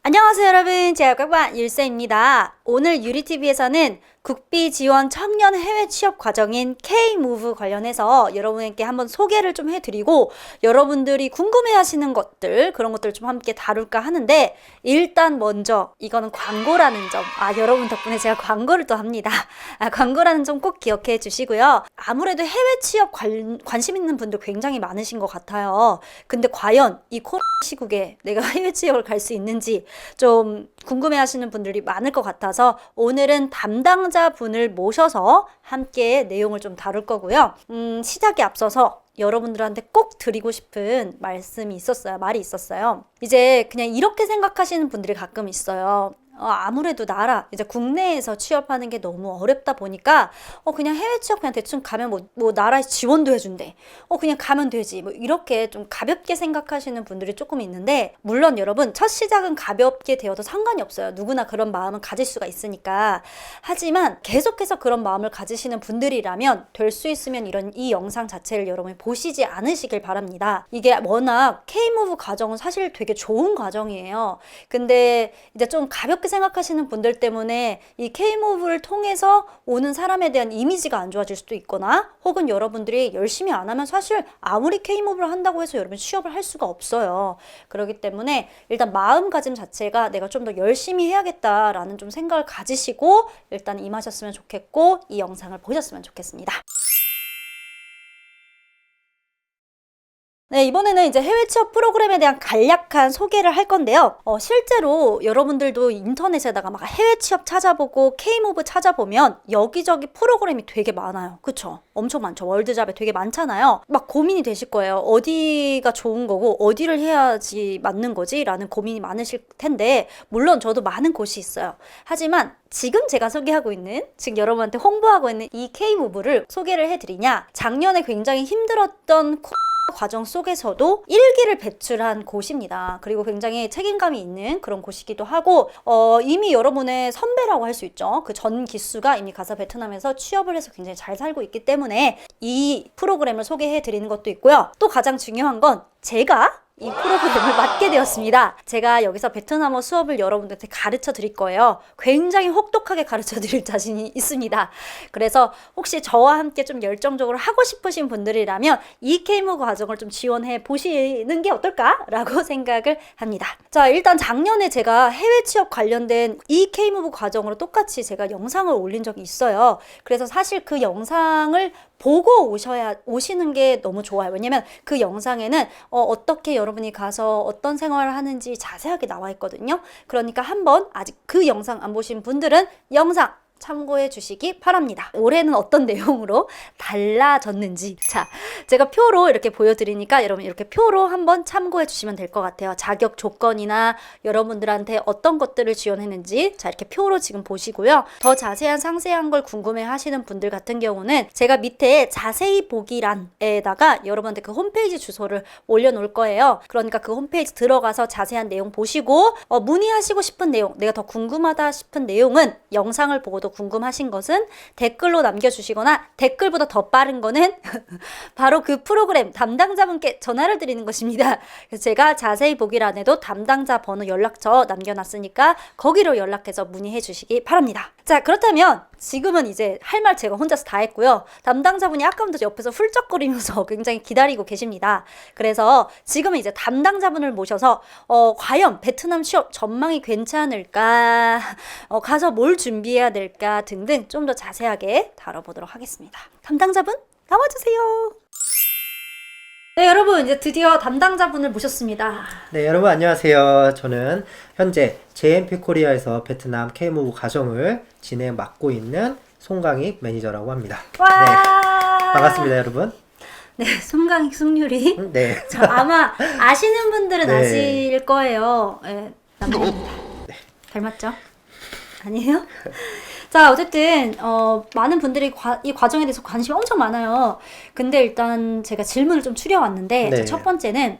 안녕하세요 여러분, 제가 꽉꽉 율쌤입니다. 오늘 유리TV에서는 국비 지원 청년 해외 취업 과정인 K-Move 관련해서 여러분께 한번 소개를 좀 해드리고 여러분들이 궁금해하시는 것들, 그런 것들을 좀 함께 다룰까 하는데, 일단 먼저 이거는 광고라는 점, 여러분 덕분에 제가 광고를 또 합니다. 광고라는 점 꼭 기억해 주시고요. 아무래도 해외 취업 관심 있는 분들 굉장히 많으신 것 같아요. 근데 과연 이 코로나 시국에 내가 해외 취업을 갈 수 있는지 좀 궁금해하시는 분들이 많을 것 같아서 오늘은 담당자분을 모셔서 함께 내용을 좀 다룰 거고요. 시작에 앞서서 여러분들한테 꼭 드리고 싶은 말씀이 있었어요. 말이 있었어요. 이제 그냥 이렇게 생각하시는 분들이 가끔 있어요. 아무래도 이제 국내에서 취업하는 게 너무 어렵다 보니까 그냥 해외 취업 그냥 대충 가면 뭐 나라에서 지원도 해준대. 그냥 가면 되지. 뭐 이렇게 좀 가볍게 생각하시는 분들이 조금 있는데, 물론 여러분 첫 시작은 가볍게 되어도 상관이 없어요. 누구나 그런 마음은 가질 수가 있으니까. 하지만 계속해서 그런 마음을 가지시는 분들이라면 될 수 있으면 이 영상 자체를 여러분이 보시지 않으시길 바랍니다. 이게 워낙 K-Move 과정은 사실 되게 좋은 과정이에요. 근데 이제 좀 가볍게 생각하시는 분들 때문에 이 K-Move를 통해서 오는 사람에 대한 이미지가 안 좋아질 수도 있거나, 혹은 여러분들이 열심히 안 하면 사실 아무리 K-Move를 한다고 해서 여러분 취업을 할 수가 없어요. 그렇기 때문에 일단 마음가짐 자체가 내가 좀 더 열심히 해야겠다라는 좀 생각을 가지시고 일단 임하셨으면 좋겠고, 이 영상을 보셨으면 좋겠습니다. 네, 이번에는 이제 해외 취업 프로그램에 대한 간략한 소개를 할 건데요. 실제로 여러분들도 인터넷에다가 막 해외 취업 찾아보고 K-Move 찾아보면 여기저기 프로그램이 되게 많아요. 그쵸? 엄청 많죠. 월드잡에 되게 많잖아요. 막 고민이 되실 거예요. 어디가 좋은 거고 어디를 해야지 맞는 거지? 라는 고민이 많으실 텐데, 물론 저도 많은 곳이 있어요. 하지만 지금 제가 소개하고 있는, 지금 여러분한테 홍보하고 있는 이 K-Move를 소개를 해드리냐, 작년에 굉장히 힘들었던 과정 속에서도 일기를 배출한 곳입니다. 그리고 굉장히 책임감이 있는 그런 곳이기도 하고, 이미 여러분의 선배라고 할 수 있죠. 그 전 기수가 이미 가서 베트남에서 취업을 해서 굉장히 잘 살고 있기 때문에 이 프로그램을 소개해 드리는 것도 있고요. 또 가장 중요한 건 제가 이 프로그램을 맡게 되었습니다. 제가 여기서 베트남어 수업을 여러분들한테 가르쳐 드릴 거예요. 굉장히 혹독하게 가르쳐 드릴 자신이 있습니다. 그래서 혹시 저와 함께 좀 열정적으로 하고 싶으신 분들이라면 이 K-Move 과정을 좀 지원해 보시는 게 어떨까라고 생각을 합니다. 자, 일단 작년에 제가 해외 취업 관련된 이 K-Move 과정으로 똑같이 제가 영상을 올린 적이 있어요. 그래서 사실 그 영상을 보고 오시는 게 너무 좋아요. 왜냐면 그 영상에는 어떻게 여러분이 가서 어떤 생활을 하는지 자세하게 나와 있거든요. 그러니까 한번 아직 그 영상 안 보신 분들은 영상 참고해 주시기 바랍니다. 올해는 어떤 내용으로 달라졌는지, 자, 제가 표로 이렇게 보여드리니까 여러분 이렇게 표로 한번 참고해 주시면 될 것 같아요. 자격 조건이나 여러분들한테 어떤 것들을 지원했는지, 자, 이렇게 표로 지금 보시고요. 더 자세한 상세한 걸 궁금해 하시는 분들 같은 경우는 제가 밑에 자세히 보기란에다가 여러분한테 그 홈페이지 주소를 올려놓을 거예요. 그러니까 그 홈페이지 들어가서 자세한 내용 보시고, 문의하시고 싶은 내용, 내가 더 궁금하다 싶은 내용은 영상을 보고도 궁금하신 것은 댓글로 남겨주시거나, 댓글보다 더 빠른 거는 바로 그 프로그램 담당자분께 전화를 드리는 것입니다. 그래서 제가 자세히 보기란에도 담당자 번호 연락처 남겨놨으니까 거기로 연락해서 문의해 주시기 바랍니다. 자, 그렇다면 지금은 이제 할 말 제가 혼자서 다 했고요. 담당자분이 아까부터 옆에서 훌쩍거리면서 굉장히 기다리고 계십니다. 그래서 지금은 이제 담당자분을 모셔서 과연 베트남 취업 전망이 괜찮을까, 가서 뭘 준비해야 될까 등등 좀 더 자세하게 다뤄보도록 하겠습니다. 담당자분 나와주세요. 네, 여러분 이제 드디어 담당자분을 모셨습니다. 네, 여러분 안녕하세요. 저는 현재 JMP 코리아에서 베트남 K-Move 과정을 맡고 있는 송강익 매니저라고 합니다. 와! 네, 반갑습니다, 여러분. 네, 송강익 송유리. 네. 아마 아시는 분들은 네. 아실 거예요. 네, 남자입니다. 닮았죠? 아니에요? 자, 어쨌든 많은 분들이 이 과정에 대해서 관심이 엄청 많아요. 근데 일단 제가 질문을 좀 추려왔는데, 네. 첫 번째는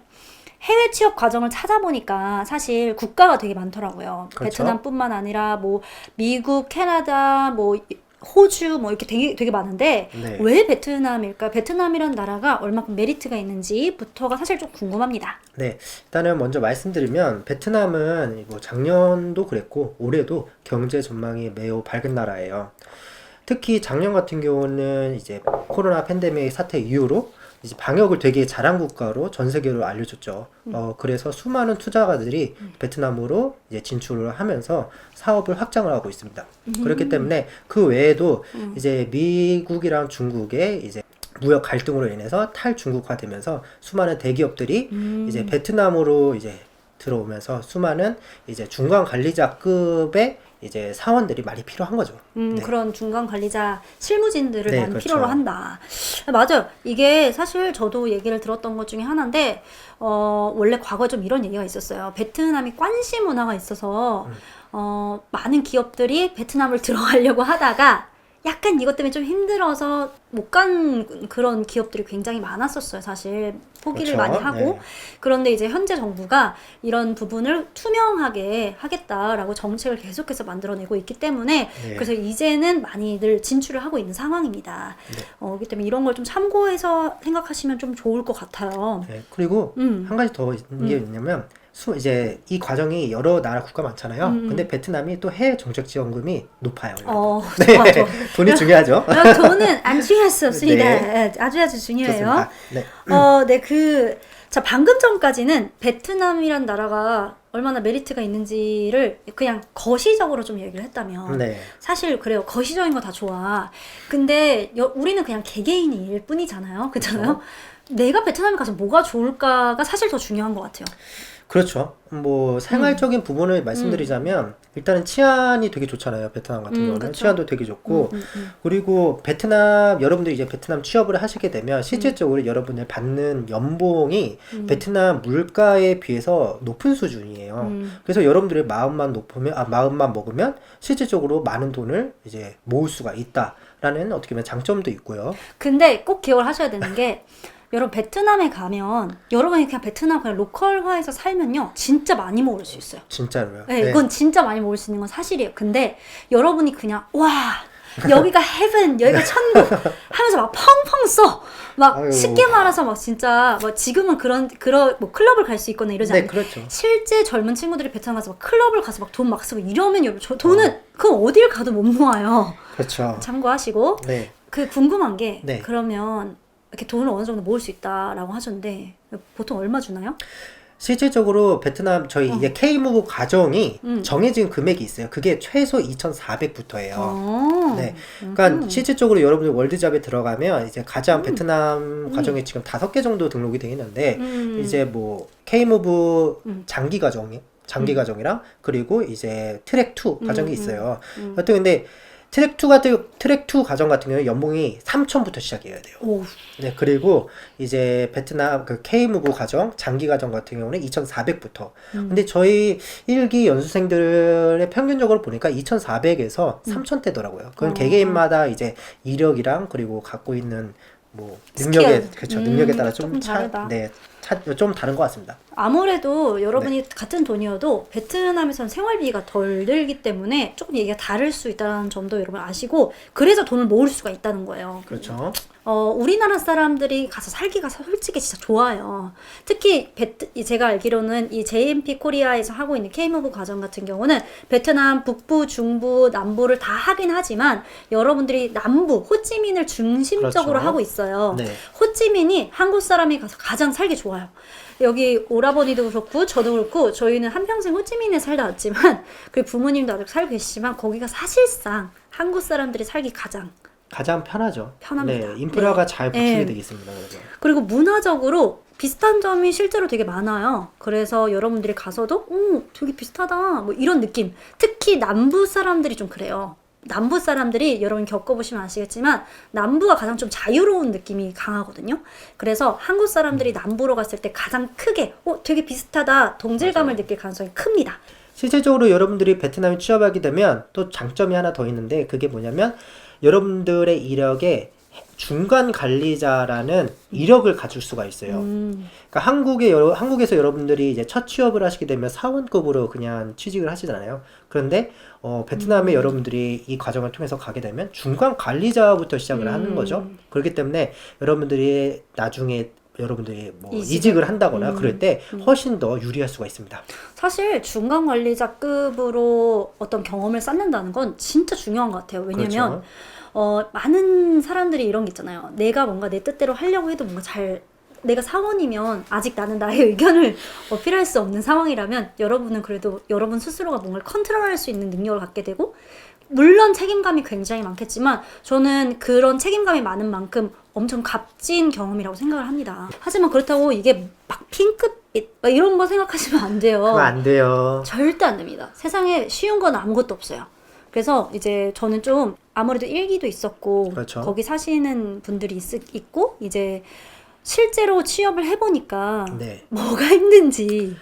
해외 취업 과정을 찾아보니까 사실 국가가 되게 많더라고요. 그렇죠. 베트남뿐만 아니라 뭐 미국, 캐나다, 뭐 호주 뭐 이렇게 되게 많은데 네. 왜 베트남일까? 베트남이란 나라가 얼마큼 메리트가 있는지부터가 사실 좀 궁금합니다. 네, 일단은 먼저 말씀드리면 베트남은 뭐 작년도 그랬고 올해도 경제 전망이 매우 밝은 나라예요. 특히 작년 같은 경우는 이제 코로나 팬데믹 사태 이후로 이제 방역을 되게 잘한 국가로 전 세계로 알려졌죠. 그래서 수많은 투자가들이 베트남으로 이제 진출을 하면서 사업을 확장을 하고 있습니다. 그렇기 때문에 그 외에도 이제 미국이랑 중국의 이제 무역 갈등으로 인해서 탈중국화되면서 수많은 대기업들이 이제 베트남으로 이제 들어오면서 수많은 이제 중간 관리자급의 이제 사원들이 많이 필요한 거죠. 네. 그런 중간 관리자 실무진들을 네, 많이 그렇죠. 필요로 한다. 맞아요. 이게 사실 저도 얘기를 들었던 것 중에 하나인데, 원래 과거에 좀 이런 얘기가 있었어요. 베트남이 관시 문화가 있어서, 많은 기업들이 베트남을 들어가려고 하다가, 약간 이것 때문에 좀 힘들어서 못 간 그런 기업들이 굉장히 많았었어요. 사실 포기를 그렇죠. 많이 하고. 네. 그런데 이제 현재 정부가 이런 부분을 투명하게 하겠다라고 정책을 계속해서 만들어내고 있기 때문에 네. 그래서 이제는 많이들 진출을 하고 있는 상황입니다. 네. 그렇기 때문에 이런 걸 좀 참고해서 생각하시면 좀 좋을 것 같아요. 네, 그리고 한 가지 더 있는 게 있냐면 이제 이 과정이 여러 나라 국가 많잖아요. 근데 베트남이 또 해외 정책 지원금이 높아요. 좋아, 좋아. 돈이 중요하죠. 돈은 안 중요할 수 없습니다. 네. 아주 중요해요. 좋습니다. 네. 자, 방금 전까지는 베트남이란 나라가 얼마나 메리트가 있는지를 그냥 거시적으로 좀 얘기를 했다면 네. 사실 그래요. 거시적인 거 다 좋아. 근데 우리는 그냥 개개인일 뿐이잖아요. 그렇잖아요? 내가 베트남에 가서 뭐가 좋을까가 사실 더 중요한 것 같아요. 그렇죠. 뭐 생활적인 부분을 말씀드리자면 일단은 치안이 되게 좋잖아요. 베트남 같은 경우는 그쵸. 치안도 되게 좋고 그리고 베트남 여러분들이 이제 베트남 취업을 하시게 되면 실질적으로 여러분들 받는 연봉이 베트남 물가에 비해서 높은 수준이에요. 그래서 여러분들의 마음만 먹으면 실질적으로 많은 돈을 이제 모을 수가 있다라는 어떻게 보면 장점도 있고요. 근데 꼭 기억을 하셔야 되는 게 여러분 베트남에 가면 여러분이 그냥 베트남 그냥 로컬화해서 살면요 진짜 많이 모을 수 있어요. 진짜로요. 네, 이건 진짜 많이 모을 수 있는 건 사실이에요. 근데 여러분이 그냥 와 여기가 헤븐 여기가 천국 하면서 막 펑펑 써. 막 아유. 쉽게 말해서 막 진짜 뭐 지금은 그런 뭐 클럽을 갈 수 있거나 이러지 네, 않아요. 그렇죠. 실제 젊은 친구들이 베트남 가서 막 클럽을 가서 막 돈 막 쓰고 이러면 여러분 돈은 그럼 어딜 가도 못 모아요. 그렇죠. 참고하시고 네. 그 궁금한 게 네. 그러면 이렇게 돈을 어느 정도 모을 수 있다라고 하셨는데 보통 얼마 주나요? 실질적으로 베트남 저희 이제 K무브 과정이 음. 정해진 금액이 있어요. 그게 최소 2,400부터예요. 네. 음. 그러니까 실질적으로 여러분들 월드잡에 들어가면 이제 가장 베트남 과정이 지금 5개 정도 등록이 되어 있는데 이제 뭐 K무브 장기 과정이랑 그리고 이제 트랙 2 과정이 있어요. 여튼 근데 트랙 2 과정 같은 경우는 연봉이 3,000부터 시작해야 돼요. 오. 네, 그리고 이제 베트남 그 K무브 과정, 장기 과정 같은 경우는 2,400부터. 근데 저희 1기 연수생들의 평균적으로 보니까 2,400에서 3,000대더라고요. 그건 개개인마다 이제 이력이랑 그리고 갖고 있는 뭐 능력에 스킬. 그렇죠. 능력에 따라 조금 다르다. 좀 다른 것 같습니다. 아무래도 여러분이 같은 돈이어도 베트남에서는 생활비가 덜 들기 때문에 조금 얘기가 다를 수 있다는 점도 여러분 아시고 그래서 돈을 모을 수가 있다는 거예요. 그렇죠. 우리나라 사람들이 가서 살기가 솔직히 진짜 좋아요. 특히 제가 알기로는 이 JMP 코리아에서 하고 있는 K무브 과정 같은 경우는 베트남 북부, 중부, 남부를 다 하긴 하지만 여러분들이 남부, 호찌민을 중심적으로 그렇죠. 하고 있어요. 네. 호찌민이 한국 사람이 가서 가장 살기 좋아요. 여기 오라버니도 그렇고 저도 그렇고 저희는 한평생 호찌민에 살다 왔지만 그리고 부모님도 아직 살고 계시지만 거기가 사실상 한국 사람들이 살기 가장 편하죠. 편합니다. 네, 인프라가 네. 잘 갖추게 네. 되어 있습니다. 그래서. 그리고 문화적으로 비슷한 점이 실제로 되게 많아요. 그래서 여러분들이 가서도 되게 비슷하다 뭐 이런 느낌. 특히 남부 사람들이 좀 그래요. 남부 사람들이 여러분 겪어보시면 아시겠지만 남부가 가장 좀 자유로운 느낌이 강하거든요. 그래서 한국 사람들이 남부로 갔을 때 가장 크게 되게 비슷하다 동질감을 느낄 가능성이 큽니다. 실질적으로 여러분들이 베트남에 취업하게 되면 또 장점이 하나 더 있는데 그게 뭐냐면 여러분들의 이력에 중간 관리자라는 이력을 가질 수가 있어요. 그러니까 한국에서 여러분들이 이제 첫 취업을 하시게 되면 사원급으로 그냥 취직을 하시잖아요. 그런데 베트남에 여러분들이 이 과정을 통해서 가게 되면 중간 관리자부터 시작을 하는 거죠. 그렇기 때문에 여러분들이 나중에 여러분들이 뭐 이직을 한다거나 그럴 때 훨씬 더 유리할 수가 있습니다. 사실 중간 관리자급으로 어떤 경험을 쌓는다는 건 진짜 중요한 것 같아요. 왜냐면 많은 사람들이 이런 게 있잖아요. 내가 뭔가 내 뜻대로 하려고 해도 뭔가 내가 사원이면 아직 나는 나의 의견을 어필할 수 없는 상황이라면 여러분은 그래도 여러분 스스로가 뭔가를 컨트롤할 수 있는 능력을 갖게 되고, 물론 책임감이 굉장히 많겠지만 저는 그런 책임감이 많은 만큼 엄청 값진 경험이라고 생각을 합니다. 하지만 그렇다고 이게 막 핑크빛 막 이런 거 생각하시면 안 돼요. 그거 안 돼요. 절대 안 됩니다. 세상에 쉬운 건 아무것도 없어요. 그래서 이제 저는 좀 아무래도 일기도 있었고 그렇죠. 거기 사시는 분들이 있고 이제 실제로 취업을 해보니까 네. 뭐가 힘든지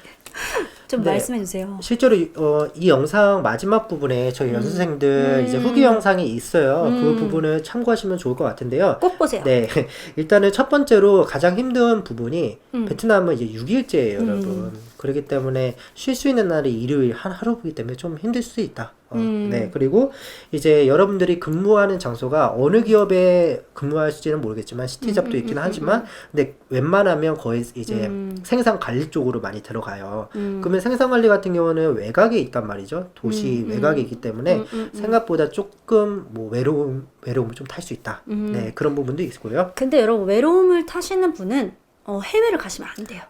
좀 네. 말씀해 주세요. 실제로 이 영상 마지막 부분에 저희 연수생들 이제 후기 영상이 있어요. 그 부분을 참고하시면 좋을 것 같은데요. 꼭 보세요. 네, 일단은 첫 번째로 가장 힘든 부분이 베트남은 이제 6일제예요, 여러분. 그렇기 때문에 쉴 수 있는 날이 일요일 한 하루이기 때문에 좀 힘들 수 있다. 네, 그리고 이제 여러분들이 근무하는 장소가 어느 기업에 근무할지는 모르겠지만 시티잡도 있긴 하지만 근데 웬만하면 거의 이제 생산 관리 쪽으로 많이 들어가요. 그러면 생산 관리 같은 경우는 외곽에 있단 말이죠. 도시 외곽에 있기 때문에 생각보다 조금 뭐 외로움을 좀 탈 수 있다. 네, 그런 부분도 있고요. 근데 여러분 외로움을 타시는 분은 해외를 가시면 안 돼요.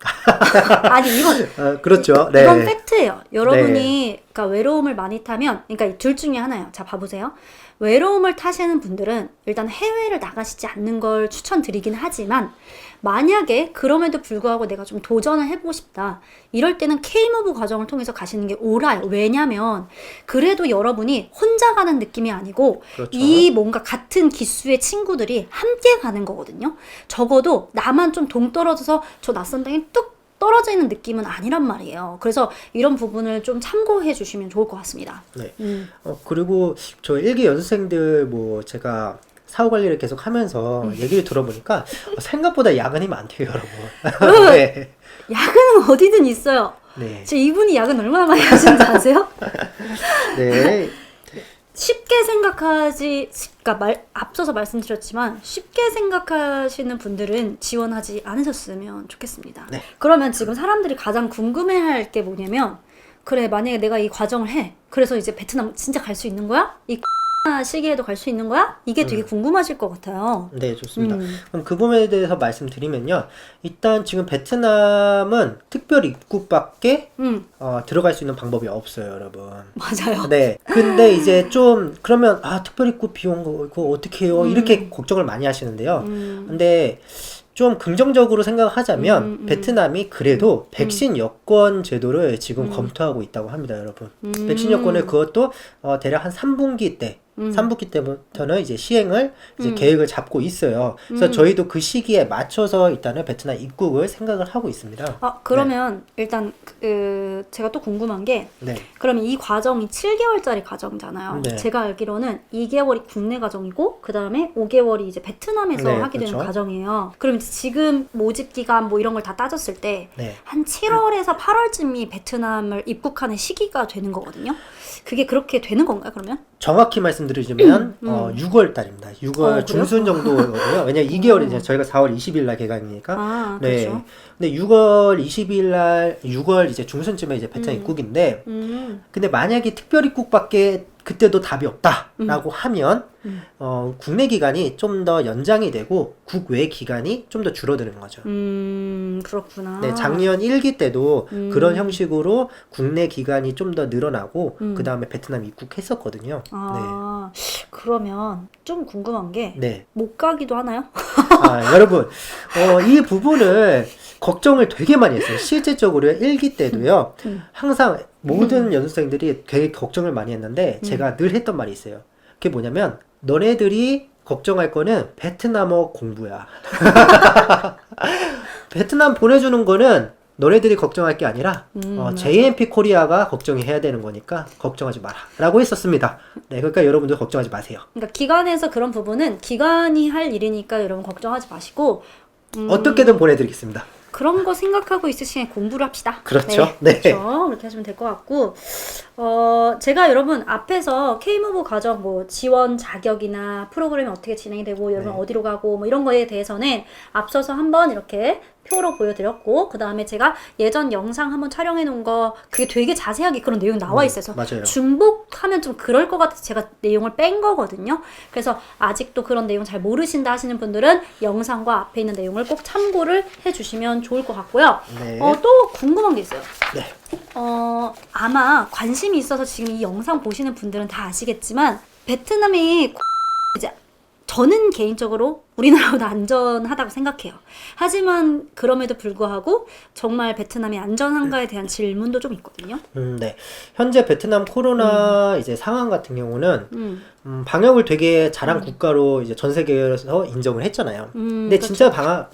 아니 이건 그렇죠. 네. 이건 팩트예요. 여러분이 그러니까 외로움을 많이 타면, 그러니까 둘 중에 하나예요. 자, 봐보세요. 외로움을 타시는 분들은 일단 해외를 나가시지 않는 걸 추천드리긴 하지만, 만약에 그럼에도 불구하고 내가 좀 도전을 해보고 싶다, 이럴 때는 K무브 과정을 통해서 가시는 게 옳아요. 왜냐면 그래도 여러분이 혼자 가는 느낌이 아니고 그렇죠. 이 뭔가 같은 기수의 친구들이 함께 가는 거거든요. 적어도 나만 좀 동떨어져서 저 낯선 땅에 뚝 떨어져 있는 느낌은 아니란 말이에요. 그래서 이런 부분을 좀 참고해 주시면 좋을 것 같습니다. 네. 그리고 저 일기 연수생들 뭐 제가 사후 관리를 계속 하면서 얘기를 들어보니까 생각보다 야근이 많대요, 여러분. 네. 야근은 어디든 있어요. 네. 지금 이분이 야근 얼마나 많이 하시는지 아세요? 네. 쉽게 생각하지, 그러니까 앞서서 말씀드렸지만 쉽게 생각하시는 분들은 지원하지 않으셨으면 좋겠습니다. 네. 그러면 지금 사람들이 가장 궁금해할 게 뭐냐면, 그래 만약에 내가 이 과정을 해, 그래서 이제 베트남 진짜 갈 수 있는 거야? 이 시기에도 갈 수 있는 거야? 이게 되게 궁금하실 것 같아요. 네, 좋습니다. 그럼 그 부분에 대해서 말씀드리면요. 일단 지금 베트남은 특별 입국밖에 들어갈 수 있는 방법이 없어요, 여러분. 맞아요. 네. 근데 이제 좀 그러면 특별 입국 비용 그거 어떻게 해요? 이렇게 걱정을 많이 하시는데요. 근데 좀 긍정적으로 생각하자면 베트남이 그래도 백신 여권 제도를 지금 검토하고 있다고 합니다, 여러분. 백신 여권을 그것도 대략 한 3분기 때 3분기 때부터는 이제 시행을 이제 계획을 잡고 있어요. 그래서 저희도 그 시기에 맞춰서 일단은 베트남 입국을 생각을 하고 있습니다. 그러면 일단 제가 또 궁금한 게, 네. 그러면 이 과정이 7개월짜리 과정이잖아요. 네. 제가 알기로는 2개월이 국내 과정이고 그 다음에 5개월이 이제 베트남에서 네, 하게 되는 그렇죠. 과정이에요. 그럼 이제 지금 모집 기간 뭐 이런 걸 다 따졌을 때 네. 한 7월에서 8월쯤이 베트남을 입국하는 시기가 되는 거거든요. 그게 그렇게 되는 건가요, 그러면? 정확히 말씀드리자면 6월 달입니다. 6월 중순 정도거든요. 왜냐면 2개월이 이제 저희가 4월 20일 날 개강이니까. 네. 그렇죠. 근데 6월 20일 날 6월 이제 중순쯤에 이제 베트남 입국인데 근데 만약에 특별 입국밖에 그때도 답이 없다라고 하면 국내 기간이 좀 더 연장이 되고 국외 기간이 좀 더 줄어드는 거죠. 그렇구나. 네, 작년 1기 때도 그런 형식으로 국내 기간이 좀 더 늘어나고 그 다음에 베트남 입국했었거든요. 그러면 좀 궁금한 게, 네. 못 가기도 하나요? 여러분, 이 부분을 걱정을 되게 많이 했어요. 실제적으로 1기 때도요. 항상 모든 연수생들이 되게 걱정을 많이 했는데 제가 늘 했던 말이 있어요. 그게 뭐냐면 너네들이 걱정할 거는 베트남어 공부야. 베트남 보내주는 거는 너네들이 걱정할 게 아니라 맞아. JMP 코리아가 걱정이 해야 되는 거니까 걱정하지 마라 라고 했었습니다. 네, 그러니까 여러분들 걱정하지 마세요. 그러니까 기관에서 그런 부분은 기관이 할 일이니까 여러분 걱정하지 마시고 어떻게든 보내드리겠습니다. 그런 거 생각하고 있을 시간에 공부를 합시다. 그렇죠. 네. 그렇죠. 그렇게 하시면 될 것 같고, 제가 여러분 앞에서 K무브 과정 뭐 지원 자격이나 프로그램이 어떻게 진행이 되고 여러분 네. 어디로 가고 뭐 이런 거에 대해서는 앞서서 한번 이렇게 표로 보여드렸고, 그 다음에 제가 예전 영상 한번 촬영해 놓은 거 그게 되게 자세하게 그런 내용이 나와 있어서 맞아요. 중복하면 좀 그럴 것 같아서 제가 내용을 뺀 거거든요. 그래서 아직도 그런 내용 잘 모르신다 하시는 분들은 영상과 앞에 있는 내용을 꼭 참고를 해주시면 좋을 것 같고요. 네. 또 궁금한 게 있어요. 네. 아마 관심이 있어서 지금 이 영상 보시는 분들은 다 아시겠지만 베트남이 이제 저는 개인적으로 우리나라보다 안전하다고 생각해요. 하지만 그럼에도 불구하고 정말 베트남이 안전한가에 대한 질문도 좀 있거든요. 네. 현재 베트남 코로나 이제 상황 같은 경우는 방역을 되게 잘한 국가로 이제 전 세계에서 인정을 했잖아요. 근데 그렇죠. 진짜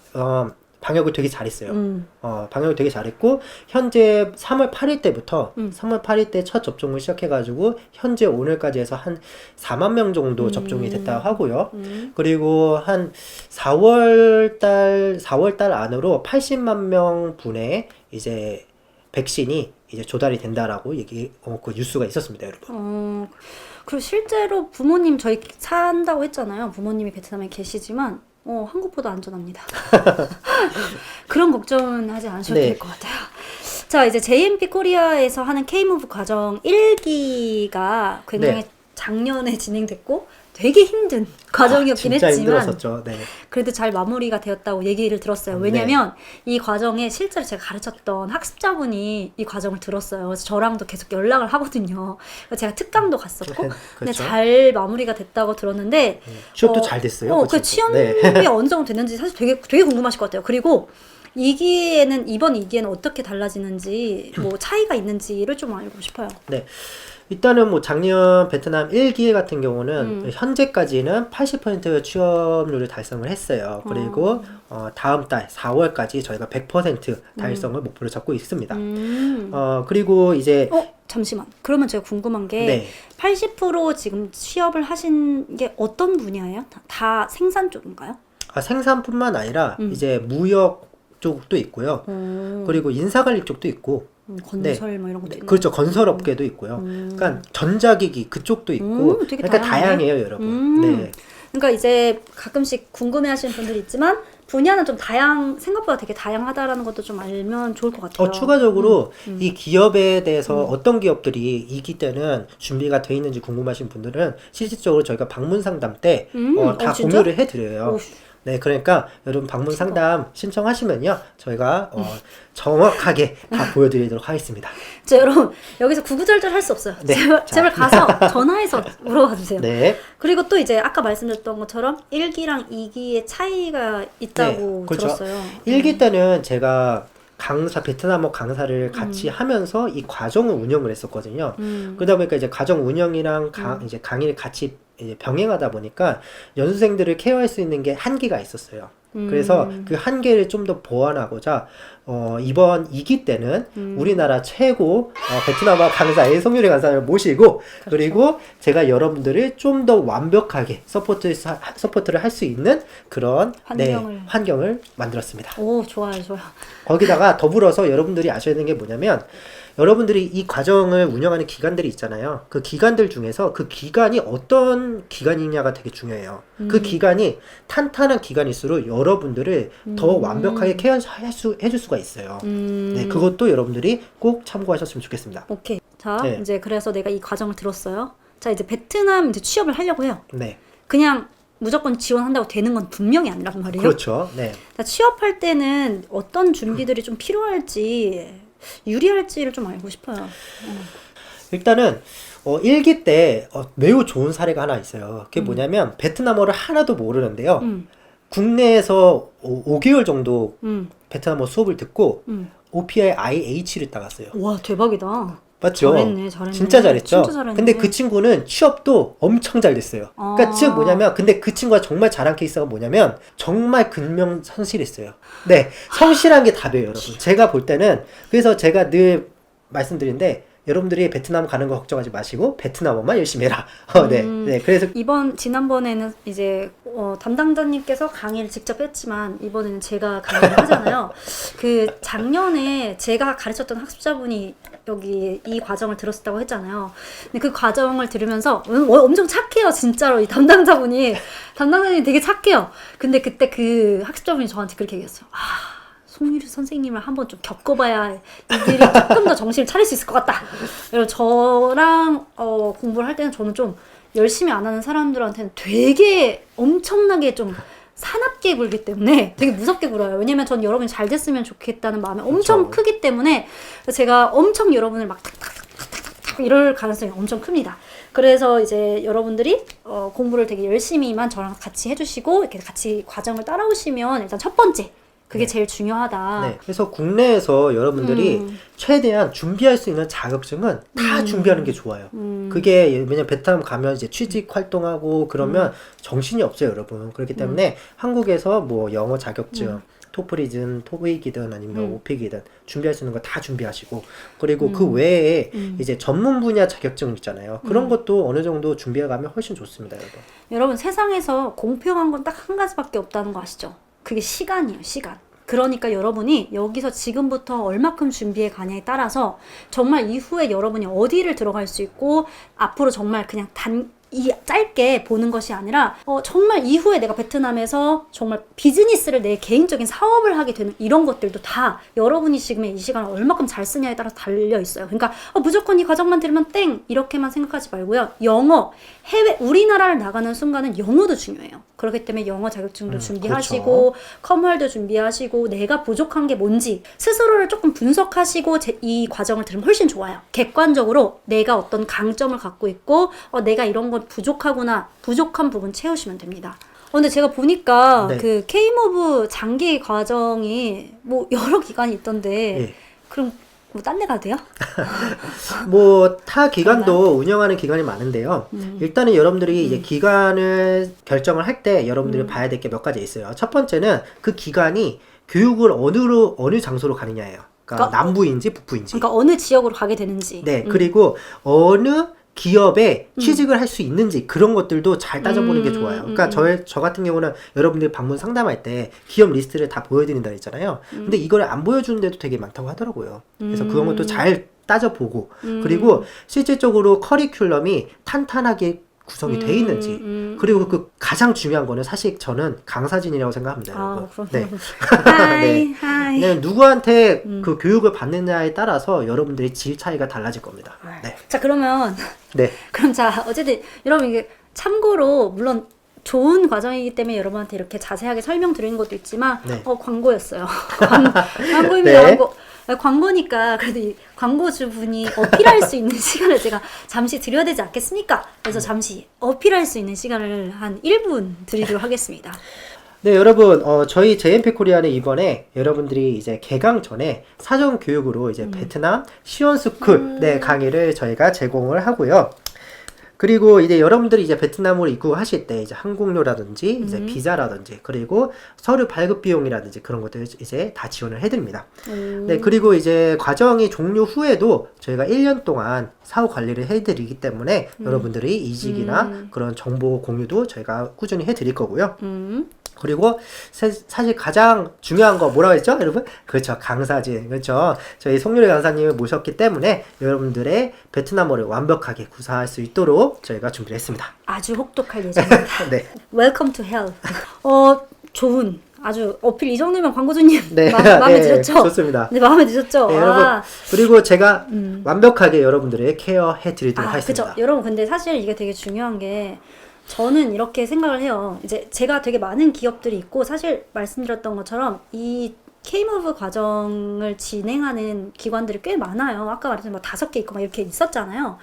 방역을 되게 잘했어요. 방역을 되게 잘했고 현재 3월 8일 때부터 3월 8일 때 첫 접종을 시작해가지고 현재 오늘까지 해서 한 4만 명 정도 접종이 됐다고 하고요. 그리고 한 4월 달 안으로 80만 명 분의 이제 백신이 이제 조달이 된다라고 그 뉴스가 있었습니다, 여러분. 그리고 실제로 부모님 저희 산다고 했잖아요. 부모님이 베트남에 계시지만 한국보다 안전합니다. 그런 걱정은 하지 않으셔도 네. 될 것 같아요. 자, 이제 JMP 코리아에서 하는 K무브 과정 1기가 굉장히 네. 작년에 진행됐고 되게 힘든 과정이었긴 진짜 했지만 힘들었었죠. 네. 그래도 잘 마무리가 되었다고 얘기를 들었어요. 왜냐면 이 과정에 실제로 제가 가르쳤던 학습자분이 이 과정을 들었어요. 그래서 저랑도 계속 연락을 하거든요. 그래서 제가 특강도 갔었고 근데 그렇죠. 잘 마무리가 됐다고 들었는데 취업도 잘 됐어요. 그 그쵸? 취업이 네. 어느 정도 됐는지 사실 되게 궁금하실 것 같아요. 그리고 이번 2기에는 어떻게 달라지는지 뭐 차이가 있는지를 좀 알고 싶어요. 네. 일단은 뭐 작년 베트남 1기 같은 경우는 현재까지는 80% 취업률을 달성을 했어요. 그리고 다음 달 4월까지 저희가 100% 달성을 목표로 잡고 있습니다. 그리고 이제 잠시만. 그러면 제가 궁금한 게 네. 80% 지금 취업을 하신 게 어떤 분야예요? 다 생산 쪽인가요? 생산뿐만 아니라 이제 무역 쪽도 있고요. 그리고 인사관리 쪽도 있고 건설 뭐 이런 것도 있나요? 그렇죠. 건설업계도 있고요. 그러니까 전자기기 그쪽도 있고 되게 그러니까 다양하네. 다양해요, 여러분. 네. 그러니까 이제 가끔씩 궁금해하시는 분들이 있지만 분야는 좀 생각보다 되게 다양하다라는 것도 좀 알면 좋을 것 같아요. 추가적으로 이 기업에 대해서 어떤 기업들이 이기 때는 준비가 돼 있는지 궁금하신 분들은 실질적으로 저희가 방문 상담 때 다 진짜? 공유를 해드려요. 오. 네, 그러니까 여러분 방문 상담 신청하시면요, 저희가 정확하게 다 보여드리도록 하겠습니다. 자, 여러분 여기서 구구절절 할 수 없어요. 네, 제발 가서 전화해서 물어봐 주세요. 네, 그리고 또 이제 아까 말씀드렸던 것처럼 1기랑 2기의 차이가 있다고 네, 그렇죠. 들었어요. 1기 때는 제가 베트남어 강사를 같이 하면서 이 과정을 운영을 했었거든요. 그러다 보니까 이제 과정 운영이랑 이제 강의를 같이 이제 병행하다 보니까 연수생들을 케어할 수 있는 게 한계가 있었어요. 그래서 그 한계를 좀 더 보완하고자 이번 2기 때는 우리나라 최고 베트남어 강사의 송유리 강사를 모시고 그리고 제가 여러분들을 좀 더 완벽하게 서포트를 할 수 있는 그런 환경을 만들었습니다. 오, 좋아요. 거기다가 더불어서 여러분들이 아셔야 되는 게 뭐냐면 여러분들이 이 과정을 운영하는 기관들이 있잖아요. 그 기관들 중에서 그 기관이 어떤 기관이냐가 되게 중요해요. 그 기관이 탄탄한 기관일수록 여러분들을 더 완벽하게 해줄 수가 있어요. 네, 그것도 여러분들이 꼭 참고하셨으면 좋겠습니다. 오케이. 자, 네. 이제 그래서 내가 이 과정을 들었어요. 자, 이제 베트남 이제 취업을 하려고 해요. 네, 그냥 무조건 지원한다고 되는 건 분명히 아니란 말이에요. 그렇죠. 네. 자, 취업할 때는 어떤 준비들이 좀 필요할지 유리할지를 좀 알고 싶어요. 일단은 1기 때 매우 좋은 사례가 하나 있어요. 그게 뭐냐면 베트남어를 하나도 모르는데요. 국내에서 5개월 정도 베트남어 수업을 듣고 OPI IH를 따갔어요. 와, 대박이다. 맞죠? 잘했네. 진짜 잘했죠? 진짜 잘했네. 근데 그 친구는 취업도 엄청 잘 됐어요. 그러니까 즉 뭐냐면, 근데 그 친구가 정말 잘한 케이스가 뭐냐면, 정말 근명성실했어요. 네, 성실한 게 답이에요, 여러분. 제가 볼 때는, 그래서 제가 늘 말씀드리는데, 여러분들이 베트남 가는 거 걱정하지 마시고 베트남어만 열심히 해라. 네. 그래서 지난번에는 이제 담당자님께서 강의를 직접 했지만 이번에는 제가 강의를 하잖아요. 그 작년에 제가 가르쳤던 학습자분이 여기 이 과정을 들었다고 했잖아요. 근데 그 과정을 들으면서 엄청 착해요, 진짜로. 이 담당자분이 되게 착해요. 근데 그때 그 학습자분이 저한테 그렇게 얘기했어요. 송유리 선생님을 한번 좀 겪어봐야 이들이 조금 더 정신을 차릴 수 있을 것 같다. 그리고 저랑 공부를 할 때는 저는 좀 열심히 안 하는 사람들한테는 되게 엄청나게 좀 사납게 굴기 때문에 되게 무섭게 굴어요. 왜냐면 전 여러분이 잘 됐으면 좋겠다는 마음이 엄청 그렇죠. 크기 때문에 제가 엄청 여러분을 막 탁탁탁탁탁 이럴 가능성이 엄청 큽니다. 그래서 이제 여러분들이 공부를 되게 열심히만 저랑 같이 해주시고 이렇게 같이 과정을 따라오시면 일단 첫 번째 그게 제일 중요하다. 네. 그래서 국내에서 여러분들이 최대한 준비할 수 있는 자격증은 다 준비하는 게 좋아요. 그게 왜냐면 베트남 가면 이제 취직 활동하고 그러면 정신이 없어요, 여러분. 그렇기 때문에 한국에서 뭐 영어 자격증, 토플이든 토익이든 아니면 오픽이든 준비할 수 있는 거 다 준비하시고, 그리고 그 외에 이제 전문 분야 자격증 있잖아요. 그런 것도 어느 정도 준비해 가면 훨씬 좋습니다, 여러분. 여러분 세상에서 공평한 건 딱 한 가지밖에 없다는 거 아시죠? 그게 시간이에요, 시간. 그러니까 여러분이 여기서 지금부터 얼마큼 준비해 가냐에 따라서 정말 이후에 여러분이 어디를 들어갈 수 있고 앞으로 정말 그냥 짧게 보는 것이 아니라 정말 이후에 내가 베트남에서 정말 비즈니스를 내 개인적인 사업을 하게 되는 이런 것들도 다 여러분이 지금의 이 시간을 얼마큼 잘 쓰냐에 따라 달려 있어요. 그러니까 무조건 이 과정만 들으면 땡 이렇게만 생각하지 말고요. 영어, 우리나라를 나가는 순간은 영어도 중요해요. 그렇기 때문에 영어 자격증도 준비하시고 그렇죠. 컴활도 준비하시고 내가 부족한 게 뭔지 스스로를 조금 분석하시고 이 과정을 들으면 훨씬 좋아요. 객관적으로 내가 어떤 강점을 갖고 있고 내가 이런 건 부족하구나, 부족한 부분 채우시면 됩니다. 근데 제가 보니까 네. 그 K모브 장기 과정이 뭐 여러 기간이 있던데 예. 그럼 뭐 딴 데 가도 돼요? 뭐 타 기관도 운영하는 기관이 많은데요. 일단은 여러분들이 이제 기관을 결정을 할 때 여러분들이 봐야 될 게 몇 가지 있어요. 첫 번째는 그 기관이 교육을 어느 장소로 가느냐예요. 그러니까 남부인지 북부인지. 그러니까 어느 지역으로 가게 되는지. 네, 그리고 어느 기업에 취직을 할 수 있는지 그런 것들도 잘 따져보는 게 좋아요. 그러니까 저 같은 경우는 여러분들이 방문 상담할 때 기업 리스트를 다 보여드린다 했잖아요. 근데 이걸 안 보여주는 데도 되게 많다고 하더라고요. 그래서 그런 것도 잘 따져보고, 그리고 실질적으로 커리큘럼이 탄탄하게 구성이 돼 있는지, 그리고 그 가장 중요한 거는 사실 저는 강사진이라고 생각합니다. 여러분. 그럼. 네. 하이. 왜냐면 누구한테 그 교육을 받느냐에 따라서 여러분들의 질 차이가 달라질 겁니다. 네. 자, 그러면 네. 그럼 자, 어쨌든 여러분 이게 참고로 물론 좋은 과정이기 때문에 여러분한테 이렇게 자세하게 설명드리는 것도 있지만 네. 광고였어요. 광고입니다. 네. 광고니까 그래도 이 광고주분이 어필할 수 있는 시간을 제가 잠시 드려야 되지 않겠습니까? 그래서 잠시 어필할 수 있는 시간을 한 1분 드리도록 하겠습니다. 네, 여러분, 저희 JMP 코리아는 이번에 여러분들이 이제 개강 전에 사전 교육으로 이제 베트남 시원스쿨 네, 강의를 저희가 제공을 하고요. 그리고 이제 여러분들이 이제 베트남으로 입국하실 때 이제 항공료라든지 이제 비자라든지 그리고 서류 발급 비용이라든지 그런 것들 이제 다 지원을 해드립니다. 네, 그리고 이제 과정이 종료 후에도 저희가 1년 동안 사후 관리를 해드리기 때문에 여러분들이 이직이나 그런 정보 공유도 저희가 꾸준히 해드릴 거고요. 그리고 사실 가장 중요한 거 뭐라고 했죠, 여러분? 그렇죠, 강사진. 그렇죠. 저희 송유리 강사님을 모셨기 때문에 여러분들의 베트남어를 완벽하게 구사할 수 있도록 저희가 준비를 했습니다. 아주 혹독할 예정입니다. 네. Welcome to hell. 좋은 아주 어필 이 정도면 광고주님 네. 마음에 네, 드셨죠? 좋습니다. 네, 마음에 드셨죠? 네, 여러분. 그리고 제가 완벽하게 여러분들의 케어해 드리도록 하겠습니다. 그죠. 여러분, 근데 사실 이게 되게 중요한 게 저는 이렇게 생각을 해요. 이제 제가 되게 많은 기업들이 있고 사실 말씀드렸던 것처럼 이 K모브 과정을 진행하는 기관들이 꽤 많아요. 아까 말했던 뭐 5개 있고 막 이렇게 있었잖아요.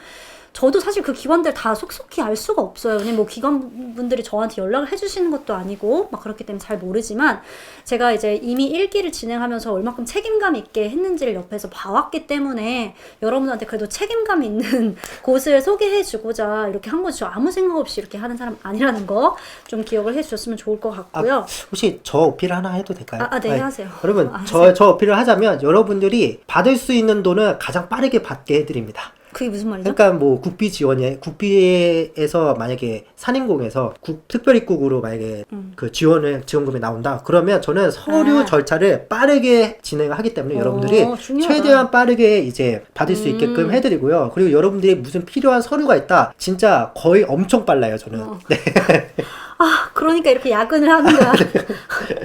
저도 사실 그 기관들 다 속속히 알 수가 없어요. 왜냐면 뭐 기관분들이 저한테 연락을 해주시는 것도 아니고 막 그렇기 때문에 잘 모르지만 제가 이제 이미 1기를 진행하면서 얼마큼 책임감 있게 했는지를 옆에서 봐왔기 때문에 여러분한테 그래도 책임감 있는 곳을 소개해주고자 이렇게 한 거죠. 아무 생각 없이 이렇게 하는 사람 아니라는 거 좀 기억을 해주셨으면 좋을 것 같고요. 혹시 저 어필 하나 해도 될까요? 네, 하세요. 여러분, 하세요. 저 어필을 하자면 여러분들이 받을 수 있는 돈을 가장 빠르게 받게 해드립니다. 그게 무슨 말이죠? 그러니까 뭐 국비에서 만약에 산인공에서 특별입국으로 만약에 그 지원금이 나온다. 그러면 저는 서류 절차를 빠르게 진행을 하기 때문에 여러분들이 중요하다. 최대한 빠르게 이제 받을 수 있게끔 해드리고요. 그리고 여러분들이 무슨 필요한 서류가 있다. 진짜 거의 엄청 빨라요, 저는. 네. 그러니까 이렇게 야근을 하는 거야.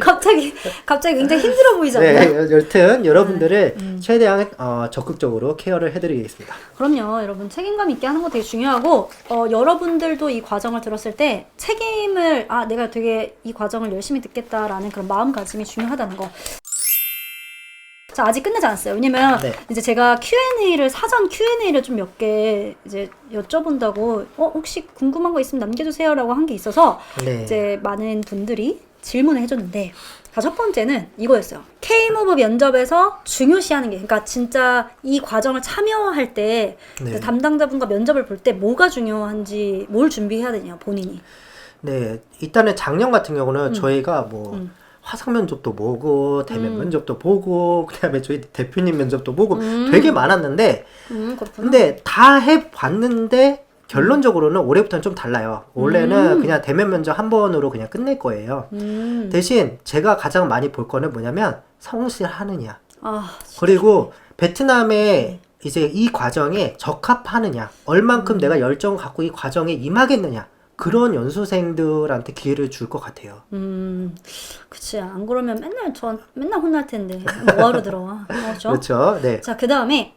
갑자기 굉장히 힘들어 보이잖아요. 네, 여튼 여러분들을 최대한 적극적으로 케어를 해드리겠습니다. 그럼요. 여러분 책임감 있게 하는 거 되게 중요하고 여러분들도 이 과정을 들었을 때 책임을 내가 되게 이 과정을 열심히 듣겠다라는 그런 마음가짐이 중요하다는 거. 자, 아직 끝나지 않았어요. 왜냐면 이제 제가 사전 Q&A를 좀 몇 개 이제 여쭤본다고 혹시 궁금한 거 있으면 남겨주세요라고 한 게 있어서 이제 많은 분들이 질문을 해줬는데 첫 번째는 이거였어요. K무브 면접에서 중요시하는 게, 그러니까 진짜 이 과정을 참여할 때 담당자분과 면접을 볼 때 뭐가 중요한지 뭘 준비해야 되냐, 본인이. 네, 일단은 작년 같은 경우는 저희가 뭐 화상 면접도 보고 대면 면접도 보고 그다음에 저희 대표님 면접도 보고 되게 많았는데 그렇구나. 근데 다 해봤는데 결론적으로는 올해부터는 좀 달라요. 원래는 그냥 대면 면접 한 번으로 그냥 끝낼 거예요. 대신 제가 가장 많이 볼 거는 뭐냐면 성실하느냐. 그리고 베트남에 이제 이 과정에 적합하느냐. 얼만큼 내가 열정을 갖고 이 과정에 임하겠느냐. 그런 연수생들한테 기회를 줄 것 같아요. 그치. 안 그러면 맨날 혼날 텐데. 뭐하러 들어와. 그렇죠? 그렇죠. 네. 자, 그 다음에,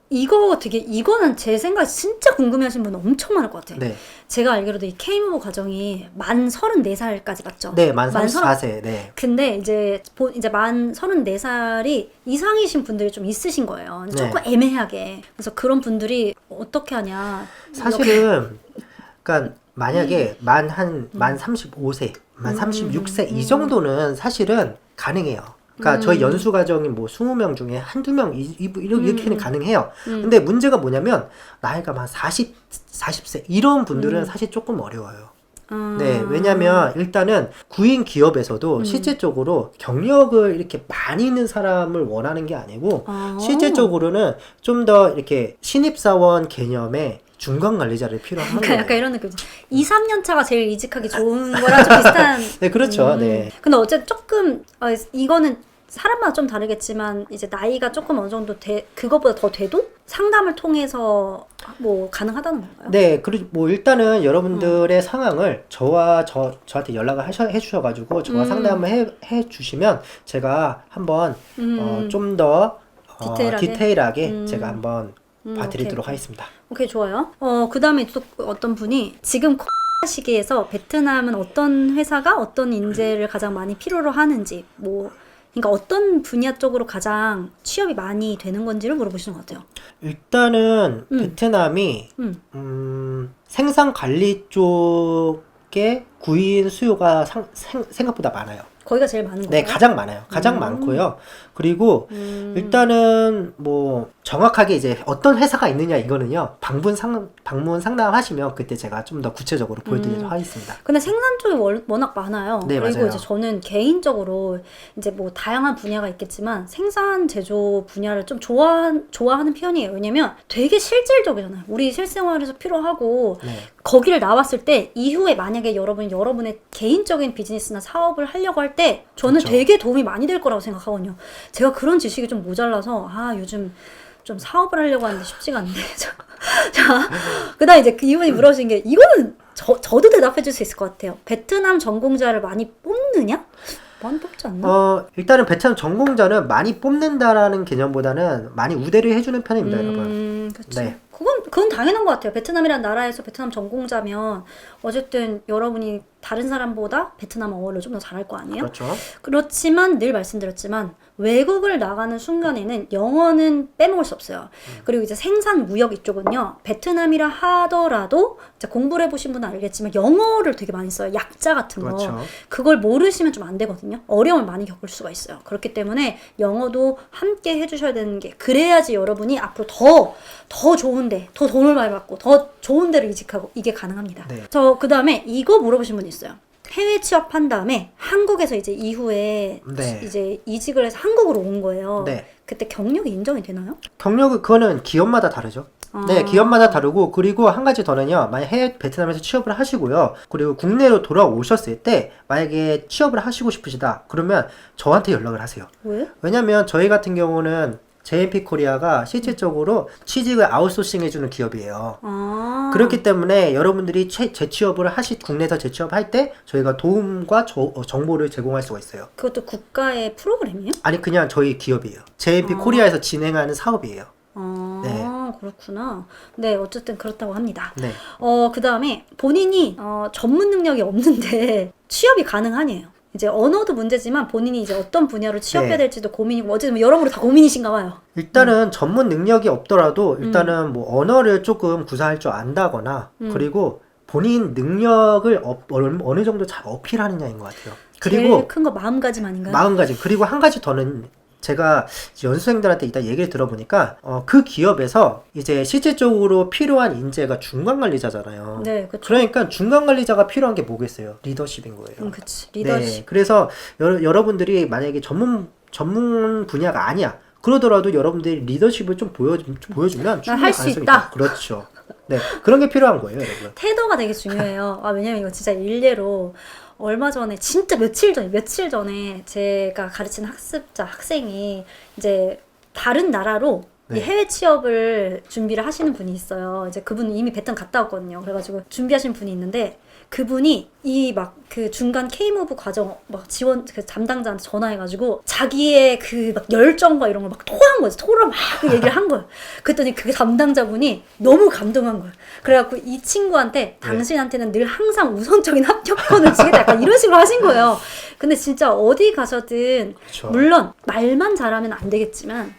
이거는 제 생각에 진짜 궁금해 하시는 분 엄청 많을 것 같아요. 네. 제가 알기로도 이 K무브 과정이 만 34살까지 맞죠? 네, 만 34세. 네. 근데 이제 만 34살이 이상이신 분들이 좀 있으신 거예요. 조금 애매하게. 그래서 그런 분들이 어떻게 하냐. 사실은, 그러니까 만약에 만 35세, 만 36세 이 정도는 사실은 가능해요. 그러니까 저희 연수 과정이 뭐 20명 중에 한두 명 이렇게는 가능해요. 근데 문제가 뭐냐면 나이가 만 40세 이런 분들은 사실 조금 어려워요. 네, 왜냐면 일단은 구인 기업에서도 실제적으로 경력을 이렇게 많이 있는 사람을 원하는 게 아니고 실제적으로는 좀 더 이렇게 신입사원 개념의 중간 관리자를 필요한 거예요. 약간 이런 느낌이죠. 2, 3년 차가 제일 이직하기 좋은 거랑 좀 비슷한. 네, 그렇죠. 네. 근데 어쨌든 조금 이거는 사람마다 좀 다르겠지만 이제 나이가 조금 어느 정도 그것보다 더 돼도 상담을 통해서 뭐 가능하다는 건가요? 네, 그리고 뭐 일단은 여러분들의 상황을 저한테 연락을 해주셔가지고 저와 상담을 해주시면 제가 한번 좀 더 디테일하게 제가 한번 봐드리도록 하겠습니다. 오케이, 좋아요. 그 다음에 또 어떤 분이 지금 시기에서 베트남은 어떤 회사가 어떤 인재를 가장 많이 필요로 하는지 그러니까 어떤 분야 쪽으로 가장 취업이 많이 되는 건지를 물어보시는 것 같아요. 일단은 베트남이 생산 관리 쪽에 구인 수요가 생각보다 많아요. 거기가 제일 많은 거예요? 네, 가장 많아요. 가장 많고요. 그리고 일단은 뭐 정확하게 이제 어떤 회사가 있느냐 이거는요. 방문 상담하시면 그때 제가 좀 더 구체적으로 보여드리도록 하겠습니다. 근데 생산 쪽이 워낙 많아요. 네, 그리고 맞아요. 이제 저는 개인적으로 이제 뭐 다양한 분야가 있겠지만 생산 제조 분야를 좀 좋아하는 편이에요. 왜냐면 되게 실질적이잖아요. 우리 실생활에서 필요하고 거기를 나왔을 때 이후에 만약에 여러분의 개인적인 비즈니스나 사업을 하려고 할 때 저는 그렇죠. 되게 도움이 많이 될 거라고 생각하거든요. 제가 그런 지식이 좀 모자라서 요즘 좀 사업을 하려고 하는데 쉽지가 않네. 자, 그다음 이제 이분이 물어보신 게 이거는 저도 대답해 줄 수 있을 것 같아요. 베트남 전공자를 많이 뽑느냐? 많이 뽑지 않나? 일단은 베트남 전공자는 많이 뽑는다라는 개념보다는 많이 우대를 해주는 편입니다, 여러분. 그렇죠. 네. 그건 당연한 것 같아요. 베트남이라는 나라에서 베트남 전공자면 어쨌든 여러분이 다른 사람보다 베트남어를 좀 더 잘할 거 아니에요? 그렇죠. 그렇지만 늘 말씀드렸지만 외국을 나가는 순간에는 영어는 빼먹을 수 없어요. 그리고 이제 생산 무역 이쪽은요. 베트남이라 하더라도 이제 공부를 해보신 분은 알겠지만 영어를 되게 많이 써요. 약자 같은 거. 그렇죠. 그걸 모르시면 좀 안 되거든요. 어려움을 많이 겪을 수가 있어요. 그렇기 때문에 영어도 함께 해주셔야 되는 게 그래야지 여러분이 앞으로 더 좋은데 더 돈을 많이 받고 더 좋은 데를 이직하고 이게 가능합니다. 네. 저 그 다음에 이거 물어보신 분이 있어요. 해외 취업한 다음에 한국에서 이제 이후에 네. 이제 이직을 해서 한국으로 온 거예요. 네. 그때 경력이 인정이 되나요? 경력은 그거는 기업마다 다르죠. 아. 네, 기업마다 다르고 그리고 한 가지 더는요. 만약 해외 베트남에서 취업을 하시고요. 그리고 국내로 돌아오셨을 때 만약에 취업을 하시고 싶으시다. 그러면 저한테 연락을 하세요. 왜? 왜냐면 저희 같은 경우는 JMP 코리아가 실질적으로 취직을 아웃소싱 해주는 기업이에요. 아. 그렇기 때문에 여러분들이 재취업을 국내에서 재취업할 때 저희가 도움과 정보를 제공할 수가 있어요. 그것도 국가의 프로그램이에요? 아니 그냥 저희 기업이에요. JMP 아. 코리아에서 진행하는 사업이에요. 아, 네. 그렇구나. 네, 어쨌든 그렇다고 합니다. 네. 그 다음에 본인이 전문 능력이 없는데 취업이 가능하니에요. 이제 언어도 문제지만 본인이 이제 어떤 분야로 취업해야 네. 될지도 고민이고 어쨌든 여러모로 다 고민이신가 봐요. 일단은 전문 능력이 없더라도 일단은 뭐 언어를 조금 구사할 줄 안다거나 그리고 본인 능력을 어느 정도 잘 어필하느냐인 것 같아요. 그리고 제일 큰 거 마음가짐 아닌가요? 마음가짐. 그리고 한 가지 더는 제가 연수생들한테 이따 얘기를 들어보니까 그 기업에서 이제 실질적으로 필요한 인재가 중간관리자잖아요. 네, 그렇죠. 그러니까 중간관리자가 필요한 게 뭐겠어요? 리더십인 거예요. 그치. 리더십. 네, 그래서 여러분들이 만약에 전문 분야가 아니야. 그러더라도 여러분들이 리더십을 좀 보여주면 충분히 할수 가능성이 있다. 그렇죠. 네, 그런 게 필요한 거예요, 여러분. 태도가 되게 중요해요. 왜냐면 이거 진짜 일례로 얼마 전에 진짜 며칠 전에 제가 가르친 학생이 이제 다른 나라로 이 네. 해외 취업을 준비를 하시는 분이 있어요. 이제 그분은 이미 베트남 갔다 왔거든요. 그래가지고 준비하신 분이 있는데 그분이 이 막 그 중간 K무브 과정 막 지원 그 담당자한테 전화해가지고 자기의 그 막 열정과 이런 걸 막 토한 거지. 토를 막 그 얘기를 한 거예요. 그랬더니 그 담당자분이 너무 감동한 거예요. 그래갖고 이 친구한테 당신한테는 늘 항상 우선적인 합격권을 주겠다. 약간 이런 식으로 하신 거예요. 근데 진짜 어디 가서든 그렇죠. 물론 말만 잘하면 안 되겠지만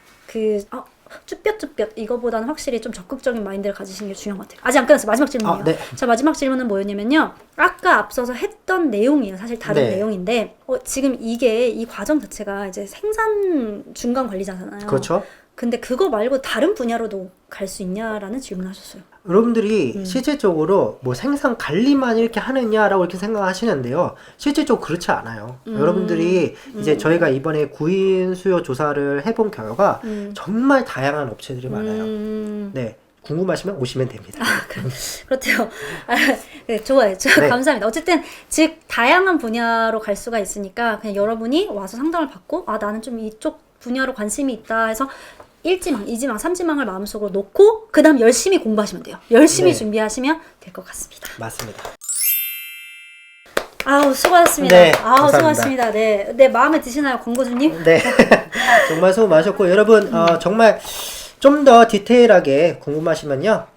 쭈뼛쭈뼛 이거보다는 확실히 좀 적극적인 마인드를 가지시는 게 중요한 것 같아요. 아직 안 끝났어요. 마지막 질문이에요. 네. 자, 마지막 질문은 뭐였냐면요. 아까 앞서서 했던 내용이에요. 사실 다른 네. 내용인데 지금 이 과정 자체가 이제 생산 중간 관리자잖아요. 그렇죠. 근데 그거 말고 다른 분야로도 갈 수 있냐라는 질문을 하셨어요. 여러분들이 실질적으로 뭐 생산 관리만 이렇게 하느냐라고 이렇게 생각하시는데요. 실질적으로 그렇지 않아요. 여러분들이 이제 저희가 이번에 구인 수요 조사를 해본 결과 정말 다양한 업체들이 많아요. 네. 궁금하시면 오시면 됩니다. 그렇대요. 네, 좋아요. 네. 감사합니다. 어쨌든 즉 다양한 분야로 갈 수가 있으니까 그냥 여러분이 와서 상담을 받고 나는 좀 이쪽 분야로 관심이 있다 해서 1지망, 2지망, 3지망을 마음속으로 놓고 그 다음 열심히 공부하시면 돼요. 열심히 네. 준비하시면 될 것 같습니다. 맞습니다. 아우 수고하셨습니다. 네, 아우 감사합니다. 수고하셨습니다. 네, 마음에 드시나요, 권고주님? 네. 정말 수고 많으셨고 여러분 정말 좀 더 디테일하게 궁금하시면요.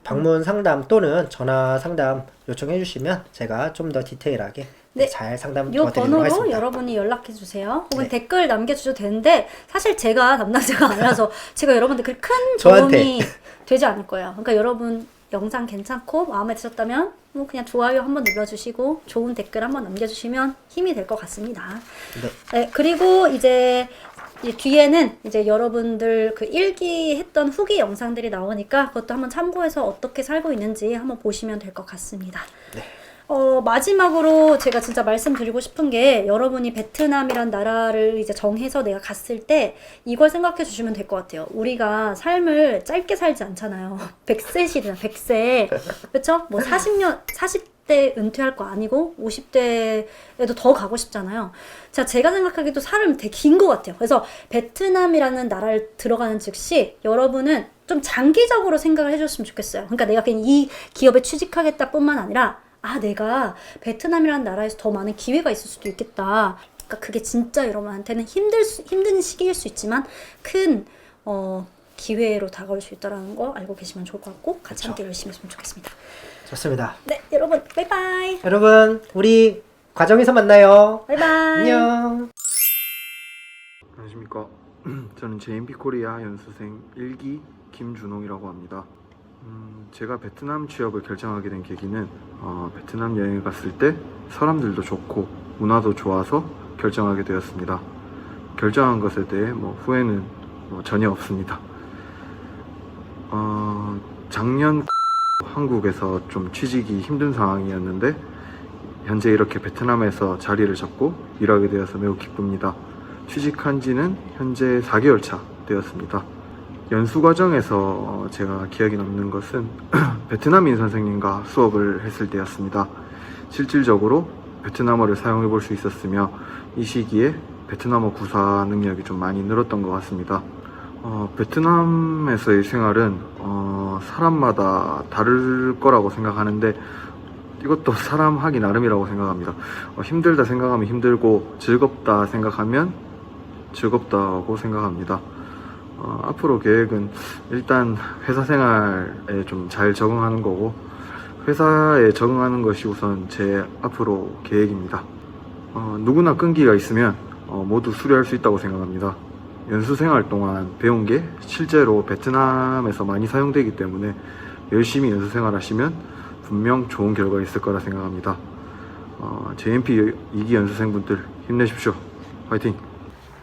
방문 상담 또는 전화 상담 요청해 주시면 제가 좀 더 디테일하게 네. 잘 상담 이 도와드리도록 번호로 하겠습니다. 여러분이 연락해 주세요. 혹은 네. 댓글 남겨주셔도 되는데 사실 제가 담당자가 아니라서 제가 여러분들 큰 저한테. 도움이 되지 않을 거예요. 그러니까 여러분 영상 괜찮고 마음에 드셨다면 뭐 그냥 좋아요 한번 눌러주시고 좋은 댓글 한번 남겨주시면 힘이 될 것 같습니다. 네. 네, 그리고 이제 이 뒤에는 이제 여러분들 그 일기 했던 후기 영상들이 나오니까 그것도 한번 참고해서 어떻게 살고 있는지 한번 보시면 될 것 같습니다. 네. 마지막으로 제가 진짜 말씀드리고 싶은 게 여러분이 베트남이란 나라를 이제 정해서 내가 갔을 때 이걸 생각해 주시면 될 것 같아요. 우리가 삶을 짧게 살지 않잖아요. 100세 시대잖아, 100세. 그쵸? 뭐 40대 은퇴할 거 아니고 50대에도 더 가고 싶잖아요. 자, 제가 생각하기에도 삶이 되게 긴 것 같아요. 그래서 베트남이라는 나라를 들어가는 즉시 여러분은 좀 장기적으로 생각을 해줬으면 좋겠어요. 그러니까 내가 그냥 이 기업에 취직하겠다 뿐만 아니라 내가 베트남이라는 나라에서 더 많은 기회가 있을 수도 있겠다. 그러니까 그게 진짜 여러분한테는 힘든 시기일 수 있지만 큰 기회로 다가올 수 있다는 거 알고 계시면 좋을 것 같고 같이 그쵸. 함께 열심히 했으면 좋겠습니다. 좋습니다. 네, 여러분 바이바이. 여러분, 우리 과정에서 만나요. 바이바이. 안녕. 안녕하십니까. 저는 JMP 코리아 연수생 1기 김준홍이라고 합니다. 제가 베트남 취업을 결정하게 된 계기는 베트남 여행을 갔을 때 사람들도 좋고 문화도 좋아서 결정하게 되었습니다. 결정한 것에 대해 후회는 전혀 없습니다. 작년 한국에서 좀 취직이 힘든 상황이었는데 현재 이렇게 베트남에서 자리를 잡고 일하게 되어서 매우 기쁩니다. 취직한 지는 현재 4개월 차 되었습니다. 연수 과정에서 제가 기억에 남는 것은 베트남인 선생님과 수업을 했을 때였습니다. 실질적으로 베트남어를 사용해 볼 수 있었으며 이 시기에 베트남어 구사 능력이 좀 많이 늘었던 것 같습니다. 베트남에서의 생활은 사람마다 다를 거라고 생각하는데 이것도 사람 하기 나름이라고 생각합니다. 힘들다 생각하면 힘들고 즐겁다 생각하면 즐겁다고 생각합니다. 앞으로 계획은 일단 회사 생활에 좀 잘 적응하는 거고 회사에 적응하는 것이 우선 제 앞으로 계획입니다. 누구나 끈기가 있으면 모두 수료할 수 있다고 생각합니다. 연수 생활 동안 배운 게 실제로 베트남에서 많이 사용되기 때문에 열심히 연수 생활 하시면 분명 좋은 결과 있을 거라 생각합니다. JMP 2기 연수생분들 힘내십시오. 화이팅!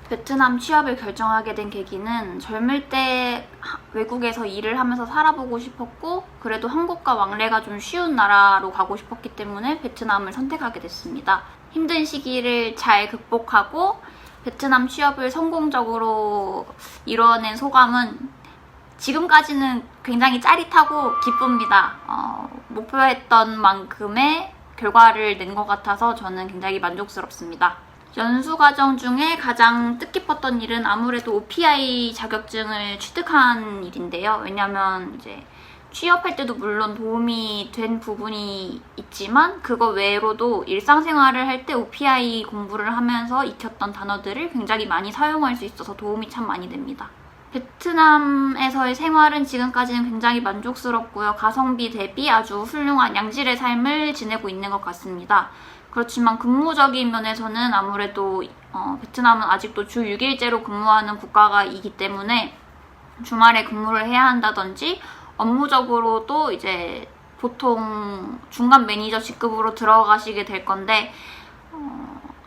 베트남 취업을 결정하게 된 계기는 젊을 때 외국에서 일을 하면서 살아보고 싶었고 그래도 한국과 왕래가 좀 쉬운 나라로 가고 싶었기 때문에 베트남을 선택하게 됐습니다. 힘든 시기를 잘 극복하고 베트남 취업을 성공적으로 이뤄낸 소감은 지금까지는 굉장히 짜릿하고 기쁩니다. 목표했던 만큼의 결과를 낸 것 같아서 저는 굉장히 만족스럽습니다. 연수 과정 중에 가장 뜻깊었던 일은 아무래도 OPI 자격증을 취득한 일인데요. 왜냐면 이제 취업할 때도 물론 도움이 된 부분이 있지만 그거 외로도 일상생활을 할 때 OPI 공부를 하면서 익혔던 단어들을 굉장히 많이 사용할 수 있어서 도움이 참 많이 됩니다. 베트남에서의 생활은 지금까지는 굉장히 만족스럽고요. 가성비 대비 아주 훌륭한 양질의 삶을 지내고 있는 것 같습니다. 그렇지만 근무적인 면에서는 아무래도 베트남은 아직도 주 6일제로 근무하는 국가이기 때문에 주말에 근무를 해야 한다든지 업무적으로도 이제 보통 중간 매니저 직급으로 들어가시게 될 건데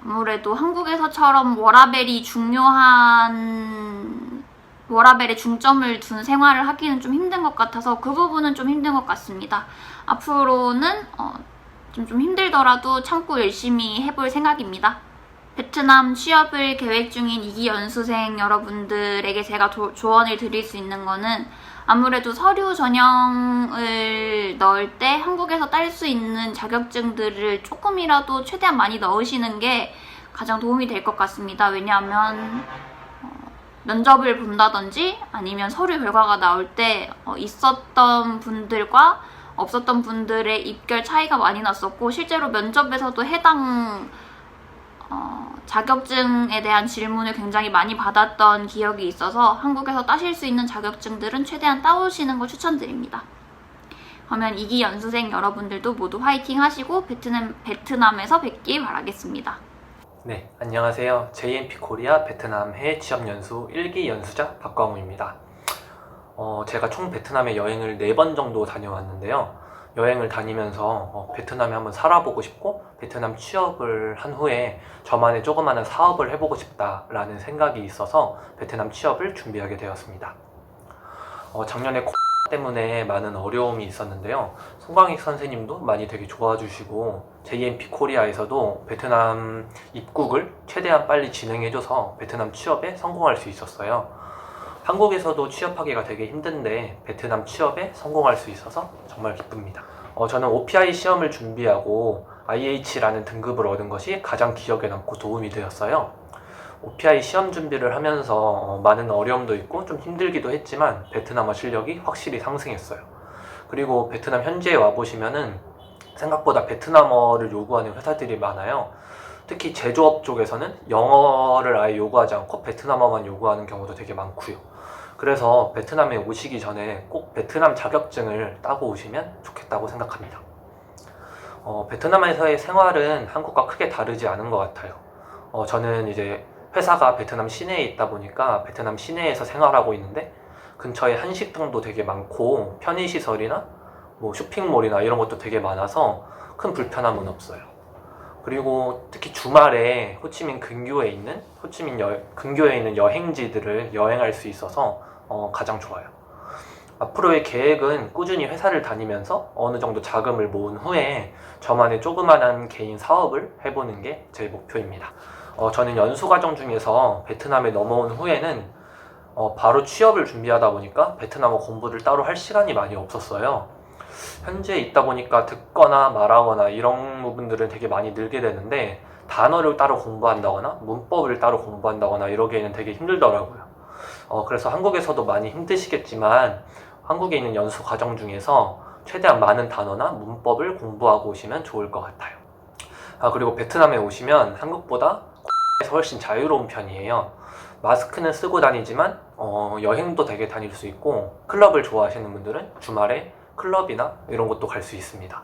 아무래도 한국에서처럼 워라밸에 중점을 둔 생활을 하기는 좀 힘든 것 같아서 그 부분은 좀 힘든 것 같습니다. 앞으로는 좀 힘들더라도 참고 열심히 해볼 생각입니다. 베트남 취업을 계획 중인 2기 연수생 여러분들에게 제가 조언을 드릴 수 있는 거는 아무래도 서류 전형을 넣을 때 한국에서 딸 수 있는 자격증들을 조금이라도 최대한 많이 넣으시는 게 가장 도움이 될 것 같습니다. 왜냐하면 면접을 본다든지 아니면 서류 결과가 나올 때 있었던 분들과 없었던 분들의 입결 차이가 많이 났었고 실제로 면접에서도 해당 자격증에 대한 질문을 굉장히 많이 받았던 기억이 있어서 한국에서 따실 수 있는 자격증들은 최대한 따오시는 걸 추천드립니다. 그러면 2기 연수생 여러분들도 모두 화이팅 하시고 베트남에서 뵙길 바라겠습니다. 네, 안녕하세요. JMP 코리아 베트남 해외 취업 연수 1기 연수자 박광우입니다. 제가 총 베트남에 여행을 4번 정도 다녀왔는데요. 여행을 다니면서 베트남에 한번 살아보고 싶고 베트남 취업을 한 후에 저만의 조그마한 사업을 해보고 싶다라는 생각이 있어서 베트남 취업을 준비하게 되었습니다. 작년에 때문에 많은 어려움이 있었는데요. 송광익 선생님도 많이 되게 좋아주시고 JMP 코리아에서도 베트남 입국을 최대한 빨리 진행해줘서 베트남 취업에 성공할 수 있었어요. 한국에서도 취업하기가 되게 힘든데 베트남 취업에 성공할 수 있어서 정말 기쁩니다. 저는 OPI 시험을 준비하고 IH라는 등급을 얻은 것이 가장 기억에 남고 도움이 되었어요. OPI 시험 준비를 하면서 많은 어려움도 있고 좀 힘들기도 했지만 베트남어 실력이 확실히 상승했어요. 그리고 베트남 현지에 와보시면은 생각보다 베트남어를 요구하는 회사들이 많아요. 특히 제조업 쪽에서는 영어를 아예 요구하지 않고 베트남어만 요구하는 경우도 되게 많고요. 그래서 베트남에 오시기 전에 꼭 베트남 자격증을 따고 오시면 좋겠다고 생각합니다. 베트남에서의 생활은 한국과 크게 다르지 않은 것 같아요. 저는 이제 회사가 베트남 시내에 있다 보니까 베트남 시내에서 생활하고 있는데 근처에 한식당도 되게 많고 편의시설이나 뭐 쇼핑몰이나 이런 것도 되게 많아서 큰 불편함은 없어요. 그리고 특히 주말에 호치민 근교에 있는 근교에 있는 여행지들을 여행할 수 있어서 가장 좋아요. 앞으로의 계획은 꾸준히 회사를 다니면서 어느 정도 자금을 모은 후에 저만의 조그만한 개인 사업을 해보는 게 제 목표입니다. 저는 연수과정 중에서 베트남에 넘어온 후에는 바로 취업을 준비하다 보니까 베트남어 공부를 따로 할 시간이 많이 없었어요. 현재 있다 보니까 듣거나 말하거나 이런 부분들은 되게 많이 늘게 되는데 단어를 따로 공부한다거나 문법을 따로 공부한다거나 이러기에는 되게 힘들더라고요. 그래서 한국에서도 많이 힘드시겠지만 한국에 있는 연수 과정 중에서 최대한 많은 단어나 문법을 공부하고 오시면 좋을 것 같아요. 그리고 베트남에 오시면 한국보다 에서 훨씬 자유로운 편이에요. 마스크는 쓰고 다니지만 여행도 되게 다닐 수 있고 클럽을 좋아하시는 분들은 주말에 클럽이나 이런 곳도 갈 수 있습니다.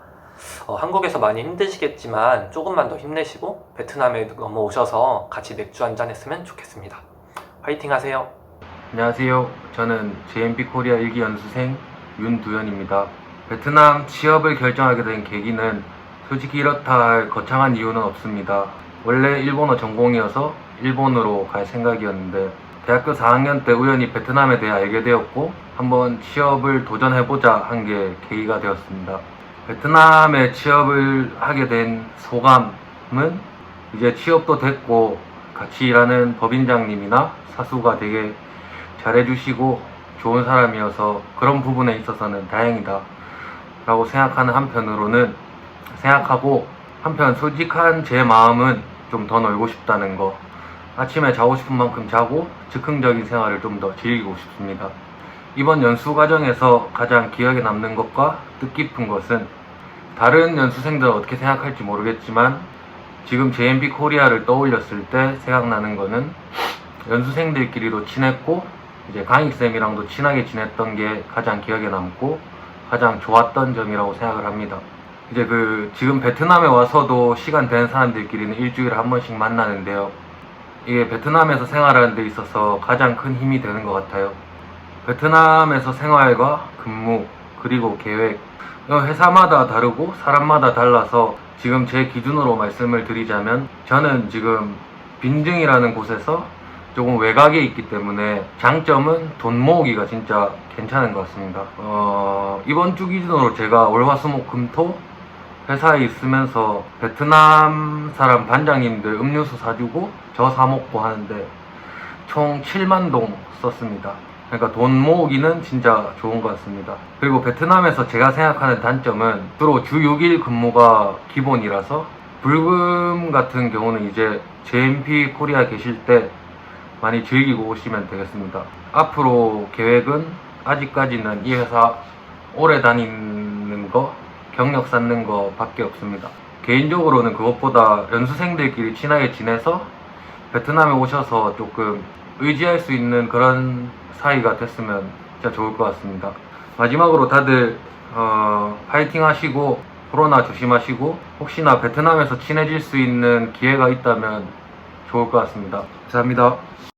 한국에서 많이 힘드시겠지만 조금만 더 힘내시고 베트남에 넘어오셔서 같이 맥주 한잔 했으면 좋겠습니다. 화이팅 하세요. 안녕하세요. 저는 JMP 코리아 1기 연수생 윤두현입니다. 베트남 취업을 결정하게 된 계기는 솔직히 이렇다 할 거창한 이유는 없습니다. 원래 일본어 전공이어서 일본으로 갈 생각이었는데 대학교 4학년 때 우연히 베트남에 대해 알게 되었고 한번 취업을 도전해보자 한 게 계기가 되었습니다. 베트남에 취업을 하게 된 소감은 이제 취업도 됐고 같이 일하는 법인장님이나 사수가 되게 잘해주시고 좋은 사람이어서 그런 부분에 있어서는 다행이다 라고 생각하는 한편 솔직한 제 마음은 좀 더 놀고 싶다는 거, 아침에 자고 싶은 만큼 자고 즉흥적인 생활을 좀 더 즐기고 싶습니다. 이번 연수 과정에서 가장 기억에 남는 것과 뜻깊은 것은 다른 연수생들은 어떻게 생각할지 모르겠지만 지금 JMP 코리아를 떠올렸을 때 생각나는 거는 연수생들끼리도 친했고 이제 강익쌤이랑도 친하게 지냈던 게 가장 기억에 남고 가장 좋았던 점이라고 생각을 합니다. 이제 지금 베트남에 와서도 시간 되는 사람들끼리는 일주일에 한 번씩 만나는데요. 이게 베트남에서 생활하는 데 있어서 가장 큰 힘이 되는 것 같아요. 베트남에서 생활과 근무 그리고 계획, 회사마다 다르고 사람마다 달라서 지금 제 기준으로 말씀을 드리자면 저는 지금 빈증이라는 곳에서 조금 외곽에 있기 때문에 장점은 돈 모으기가 진짜 괜찮은 것 같습니다. 이번 주 기준으로 제가 월화수목금토 회사에 있으면서 베트남 사람 반장님들 음료수 사주고 저 사먹고 하는데 총 7만 동 썼습니다. 그러니까 돈 모으기는 진짜 좋은 것 같습니다. 그리고 베트남에서 제가 생각하는 단점은 주로 주 6일 근무가 기본이라서 불금 같은 경우는 이제 JMP 코리아 계실 때 많이 즐기고 오시면 되겠습니다. 앞으로 계획은 아직까지는 이 회사 오래 다니는 거, 경력 쌓는 거 밖에 없습니다. 개인적으로는 그것보다 연수생들끼리 친하게 지내서 베트남에 오셔서 조금 의지할 수 있는 그런 사이가 됐으면 진짜 좋을 것 같습니다. 마지막으로 다들 파이팅 하시고 코로나 조심하시고 혹시나 베트남에서 친해질 수 있는 기회가 있다면 좋을 것 같습니다. 감사합니다.